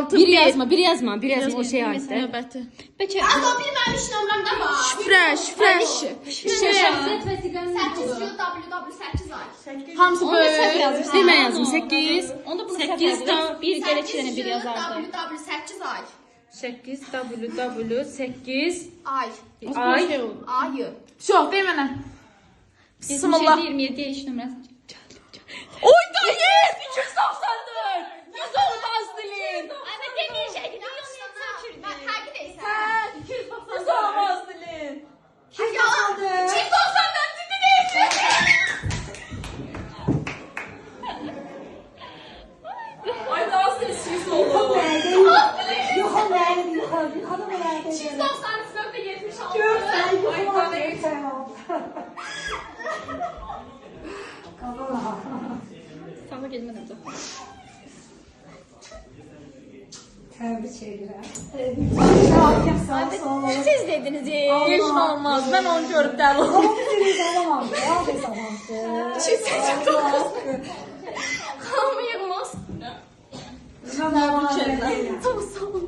6 Bir yazma, bir yazma, bir yazma o şey Neyse, aittir. növbəti. Bəlkə Ama bilmemiş nömrəmdə var. şifrə. Şəxsiyyət və siqanın 8 www8 ay. Hamısı Onu da səhv böyle. yazmışsın. Demə yazım 8. Onda bunu 8 8 da bir gələ 2 dənə bir yazardı. www8 ay. 8 ww 8 Ay. ay. Şey oldu. Ayı. Çox, dey mənə. Bismillah. 27 yaş numarası. Oy dayı! 294! 100 olmaz dilin. Ana demir şey gidiyor. Ben həqiqi deyirsən. Hə, 100 olmaz dilin. Ay yalan. 294 ciddi deyirsən. Ay daha sessiz oldu. Yuxu nerede? Yuxu nerede? 293.76. Görsen yuxu var. Sana gelmeden önce. Tebrik ederim. Sağ ol. Siz dediniz hiç olmaz. Ben onu görüp dəli oldum. Tamam, tamam. Hamı yığmaz. Tamam. Tamam sağ ol.